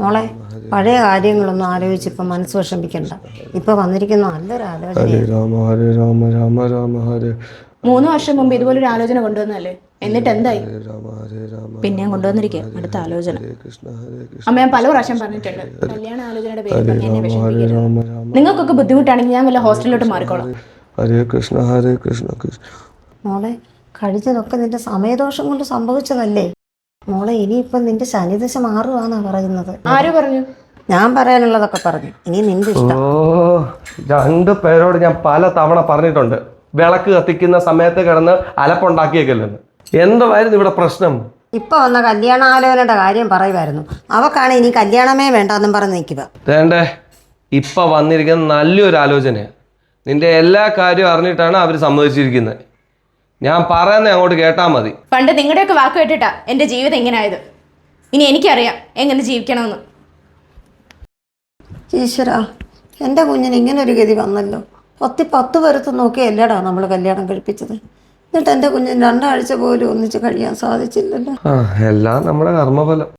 മോളെ പഴയ കാര്യങ്ങളൊന്നും ആലോചിച്ച് ഇപ്പം മനസ്സ് വിഷമിക്കണ്ട. ഇപ്പൊ വന്നിരിക്കുന്ന നല്ലൊരു ആലോചന. ഹരേ രാമ ഹരേ രാമ രാമ രാമ ഹരേ. 3 വർഷം മുമ്പ് ഇതുപോലൊരു ആലോചന കൊണ്ടുവന്നല്ലേ, എന്നിട്ട് എന്തായി? ഹരേ രാമ ഹരേ രാമ. പിന്നെ ഞാൻ കൊണ്ടുവന്നിരിക്കുക അടുത്ത ആലോചന. ഹരേ കൃഷ്ണ ഹരേ കൃഷ്ണ. അമ്മ ഞാൻ പല പ്രാവശ്യം പറഞ്ഞിട്ടുണ്ട്, കല്യാണ ആലോചനയുടെ പേരിൽ ഹരേ എന്നെ രാമ ഹരേ വിഷമിപ്പിക്കരുത്. രാമ രാമ. നിങ്ങൾക്കൊക്കെ ബുദ്ധിമുട്ടാണെങ്കിൽ ഞാൻ വല്ല ഹോസ്റ്റലിലോട്ട് മാറിക്കോളാം. ഹരേ കൃഷ്ണ ഹരേ കൃഷ്ണ കൃഷ്ണ. മോളെ കഴിഞ്ഞതൊക്കെ നിന്റെ സമയദോഷം കൊണ്ട് സംഭവിച്ചതല്ലേ മോളെ. ഇനിയിപ്പം നിന്റെ ശനിദശ മാറുവാന്നാ പറയുന്നത്. ആര് പറഞ്ഞു? ഞാൻ പറയാനുള്ളതൊക്കെ പറഞ്ഞു. ഇനി നിന്റെ ഇഷ്ടം. ഓ, 2 പേരോട് ഞാൻ പല തവണ പറഞ്ഞിട്ടുണ്ട്, വിളക്ക് കത്തിക്കുന്ന സമയത്ത് കിടന്ന് അലപ്പുണ്ടാക്കിയേക്കല്ലെന്ന്. എന്തായിരുന്നു ഇവിടെ പ്രശ്നം? ഇപ്പൊ വന്ന കല്യാണാലോചനയുടെ കാര്യം പറയുമായിരുന്നു. അവക്കാണ് ഇനി കല്യാണമേ വേണ്ടെന്നും പറഞ്ഞ് നിൽക്കുക. വേണ്ടേ, ഇപ്പൊ വന്നിരിക്കുന്ന നല്ലൊരു ആലോചനയാണ്. നിന്റെ എല്ലാ കാര്യവും അറിഞ്ഞിട്ടാണ് അവർ സമ്മതിച്ചിരിക്കുന്നത്. ഞാൻ പറയുന്നത് അങ്ങോട്ട് കേട്ടാൽ മതി. പണ്ട് നിങ്ങളുടെയൊക്കെ വാക്ക് കേട്ടിട്ടാ എൻ്റെ ജീവിതം ഇങ്ങനെ ആയത്. ഇനി എനിക്കറിയാം എങ്ങനെ ജീവിക്കണമെന്ന്. ഈശ്വര, എൻ്റെ കുഞ്ഞിന് ഇങ്ങനൊരു ഗതി വന്നല്ലോ. 10 പേരത്ത് നോക്കിയല്ലേടാ നമ്മൾ കല്യാണം കഴിപ്പിച്ചത്. എന്നിട്ട് എൻ്റെ കുഞ്ഞിന് 2 ആഴ്ച പോലും ഒന്നിച്ച് കഴിയാൻ സാധിച്ചില്ലല്ലോ. എല്ലാം നമ്മുടെ കർമ്മഫലം.